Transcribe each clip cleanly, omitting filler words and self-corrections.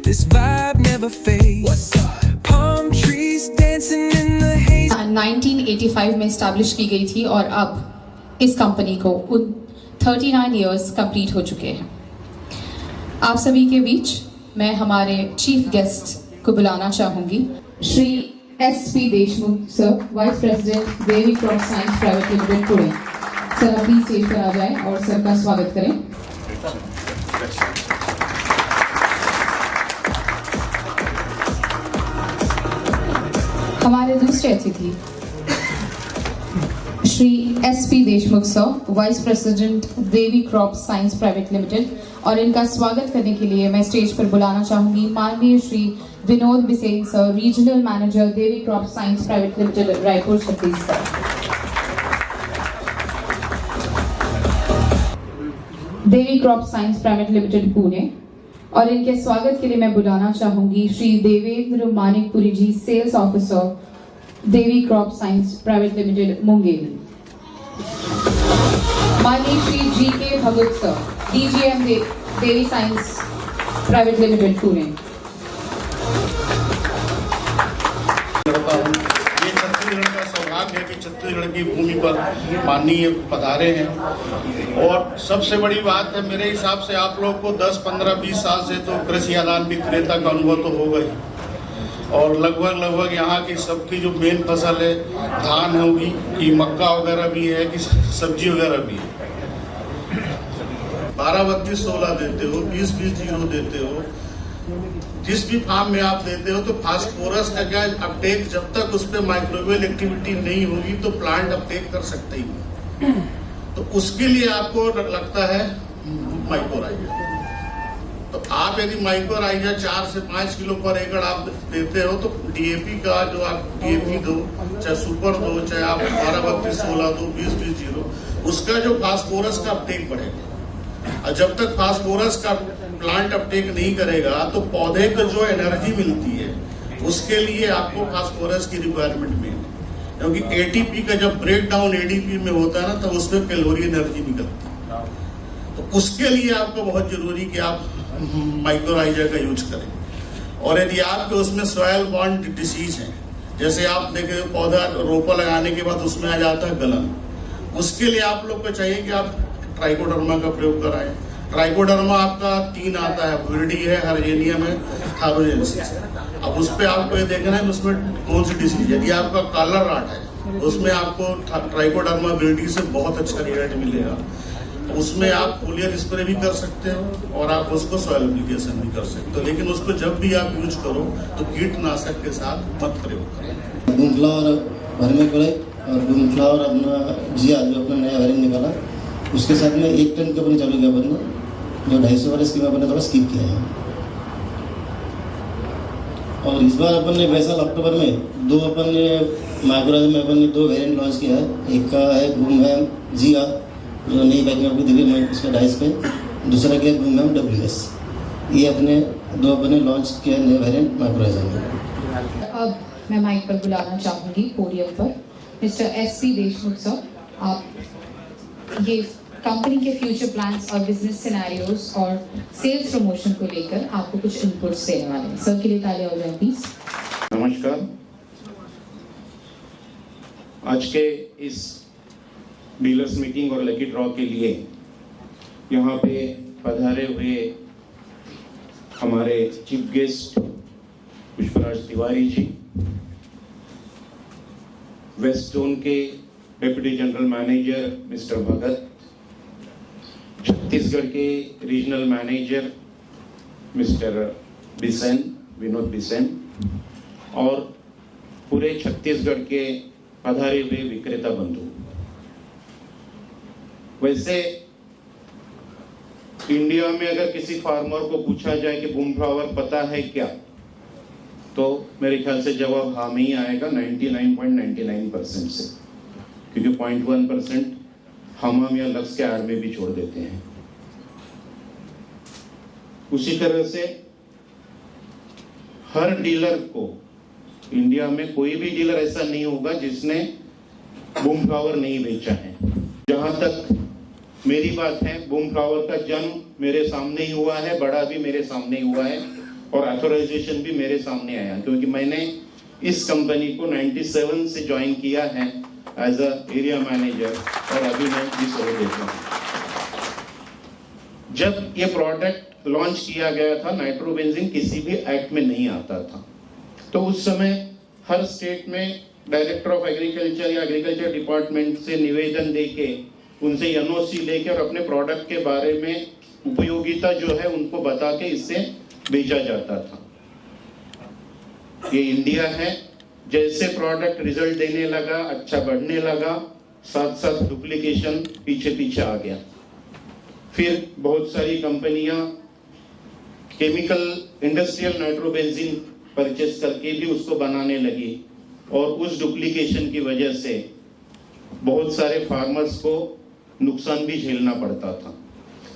This vibe never fades. Palm trees dancing in the haze. 1985 में establish की गई थी और अब इस कंपनी को 39 इयर्स कंप्लीट हो चुके हैं। आप सभी के बीच मैं हमारे चीफ गेस्ट को बुलाना चाहूंगी, Shri SP Deshmukh sir, vice president Devi crop science private limited Pune. Sir आप प्लीज स्टेज पर आ जाएं और सर का स्वागत करें। हमारे दूसरे अतिथि Shri SP Deshmukh sir, vice president Devi crop science private limited, और इनका स्वागत करने के लिए मैं स्टेज पर बुलाना चाहूंगी माननीय Shri Vinod Bisen sir, regional manager Devi crop science private limited, Raipur Chhattisgarh. Devi crop science private limited Pune, और इनके स्वागत के लिए मैं बुलाना चाहूंगी Shri Devendra Manikpuri ji, sales officer Devi crop science private limited Munger. माननीय Shri GK Bhagat sir, DGM Devi science private limited Pune. ये छत्तीसगढ़ का सौभाग्य है कि छत्तीसगढ़ की भूमि पर माननीय पधारे हैं। और सबसे बड़ी बात है, मेरे हिसाब से आप लोग को 10, 15, 20 साल से तो कृषि आदान विक्रेता का अनुभव तो होगा ही, और लगभग यहाँ की सबकी जो मेन फसल है धान होगी कि मक्का वगैरह भी है कि सब्जी वगैरह भी है। 12-32-16 देते हो, 20-20-0 देते हो, जिस भी फार्म में आप देते हो, तो फास्फोरस का क्या अपटेक, जब तक उस पर माइक्रोवेल एक्टिविटी नहीं होगी तो प्लांट अपटेक कर सकते ही नहीं। तो उसके लिए आपको लगता है माइक्रोराइजा। तो आप यदि माइक्रोराइजा 4 से 5 किलो पर एकड़ आप देते हो, तो DAP का जो आप DAP दो, चाहे सुपर दो, चाहे आप 12-32-16 दो, 20-20-0, उसका जो फास्फोरस का अपटेक बढ़ेगा। और जब तक फास्फोरस का प्लांट अपटेक नहीं करेगा तो पौधे को जो एनर्जी मिलती है उसके लिए आपको फास्फोरस की रिक्वायरमेंट मिलेगी, क्योंकि ATP का जब ब्रेक डाउन ADP में होता है ना, तब उसमें कैलोरी एनर्जी निकलती है। तो उसके लिए आपको बहुत जरूरी कि आप माइक्रोराइजा का यूज करें। और यदि आपके उसमें सॉयल बॉर्न डिसीज है, जैसे आप देखे पौधा रोपा लगाने के बाद उसमें आ जाता है गलन, उसके लिए आप लोग को चाहिए कि आप ट्राइकोडर्मा का प्रयोग कराएं। ट्राइकोडर्मा आपका 3 आता है, विल्डी है, हर्जेनियम है, थारोजेनेसिस है। अब उस पर आपको ये देखना है उसमें कौन सी डिसीज। यदि आपका कॉलर रॉट है तो उसमें आपको ट्राइकोडर्मा विल्डी से बहुत अच्छा रिजल्ट मिलेगा। उसमें आप फोलियर स्प्रे भी कर सकते हो और आप उसको सॉइल एप्लीकेशन भी कर सकते हो, लेकिन उसको जब भी आप यूज करो तो कीटनाशक के साथ मत प्रयोग करें। बूमफ्लावर वर्मी और बूमफ्लावर अपना जिया जो अपना नया वेरिएंट निकाला, उसके साथ में 1 टन का अपने चालू किया अपन ने, जो 250 वाले स्कीम अपन ने थोड़ा स्किप किया है। और इस बार अपन ने वैसा अक्टूबर में 2 अपन ने माइक्रोराइजा में अपन ने 2 वेरिएंट लॉन्च किया है। एक का है बूमहैम जिया, जो नई पैकिंग आपको दिख रही है उसका 2.5 पे, दूसरा क्या है बूमहैम WS। ये अपने 2 अपन ने लॉन्च किया नए वेरिएंट माइक्रोराइजा में। अब मैं माइक पर बुलाना चाहूंगी पोडियम पर मिस्टर SP देशमुख सर। आप ये कंपनी के फ्यूचर प्लान्स और बिजनेस सिनेरियोज और सेल्स प्रमोशन को लेकर आपको कुछ इनपुट्स देने वाले हैं। सर के लिए तालियां हो जाए प्लीज। नमस्कार। आज के इस डीलर्स मीटिंग और लकी ड्रॉ के लिए यहाँ पे पधारे हुए हमारे chief guest Pushpraj Tiwari ji, west zone के डिप्टी जनरल मैनेजर मिस्टर भगत, छत्तीसगढ़ के regional manager mister Bisen, Vinod Bisen, और पूरे छत्तीसगढ़ के पधारे हुए विक्रेता बंधु। वैसे इंडिया में अगर किसी फार्मर को पूछा जाए कि बूमफ्लावर पता है क्या, तो मेरे ख्याल से जवाब हाँ में ही आएगा 99.99% से, क्योंकि 0.1% हम या लक्ष्य के आड़ में भी छोड़ देते हैं। उसी तरह से हर डीलर को, इंडिया में कोई भी डीलर ऐसा नहीं होगा जिसने बूमफ्लावर नहीं बेचा है। जहां तक मेरी बात है, बूमफ्लावर का जन्म मेरे सामने ही हुआ है, बड़ा भी मेरे सामने ही हुआ है, और ऑथराइजेशन भी मेरे सामने आया, क्योंकि मैंने इस कंपनी को 97 से ज्वाइन किया है एज अ एरिया मैनेजर और अभी मैं इस ओहदे पे हूं। जब ये प्रोडक्ट लॉन्च किया गया था, नाइट्रोबेंजीन किसी भी एक्ट में नहीं आता था, तो उस समय हर स्टेट में डायरेक्टर ऑफ एग्रीकल्चर या एग्रीकल्चर डिपार्टमेंट से निवेदन देके, उनसे एनओसी लेके और अपने प्रोडक्ट के बारे में उपयोगिता जो है उनको बता के इससे बेचा जाता था। ये इंडिया है, जैसे प्रोडक्ट रिजल्ट देने लगा, अच्छा बढ़ने लगा, साथ साथ डुप्लीकेशन पीछे पीछे आ गया। फिर बहुत सारी कंपनियां केमिकल इंडस्ट्रियल नाइट्रोबेंजीन परचेस करके भी उसको बनाने लगी और उस डुप्लीकेशन की वजह से बहुत सारे फार्मर्स को नुकसान भी झेलना पड़ता था।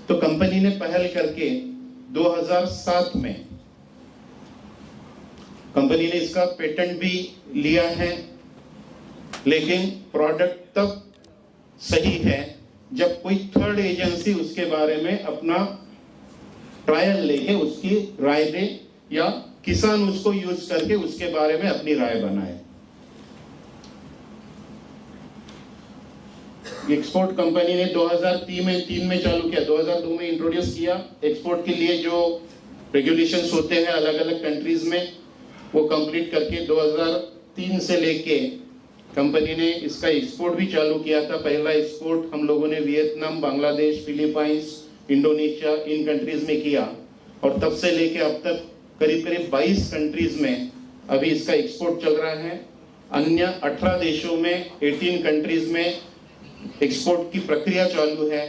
तो कंपनी ने पहल करके 2007 में कंपनी ने इसका पेटेंट भी लिया है, लेकिन प्रोडक्ट तब सही है जब कोई थर्ड एजेंसी उसके बारे में अपना ट्रायल लेके उसकी राय दे या किसान उसको यूज करके उसके बारे में अपनी राय बनाए। एक्सपोर्ट कंपनी ने 2003 में चालू किया, 2002 में इंट्रोड्यूस किया। एक्सपोर्ट के लिए जो रेगुलेशंस होते हैं अलग अलग कंट्रीज में, वो कंप्लीट करके 2003 से लेके कंपनी ने इसका एक्सपोर्ट भी चालू किया था। पहला एक्सपोर्ट हम लोगों ने वियतनाम, बांग्लादेश, फिलीपाइंस, इंडोनेशिया इन कंट्रीज में किया और तब से लेके अब तक करीब करीब 22 कंट्रीज में अभी इसका एक्सपोर्ट चल रहा है। अन्य 18 देशों में 18 कंट्रीज में एक्सपोर्ट की प्रक्रिया चालू है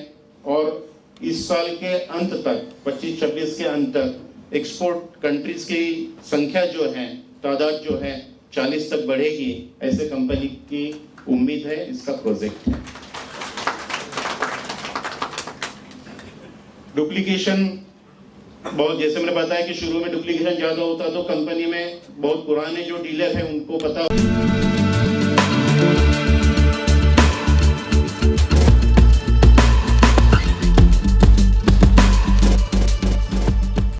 और इस साल के अंत तक 25-26 के अंत तक एक्सपोर्ट कंट्रीज की संख्या जो है, तादाद जो है 40 तक बढ़ेगी, ऐसे कंपनी की उम्मीद है, इसका प्रोजेक्ट है। डुप्लीकेशन बहुत, जैसे मैंने बताया कि शुरू में डुप्लीकेशन ज्यादा होता, तो कंपनी में बहुत पुराने जो डीलर हैं उनको पता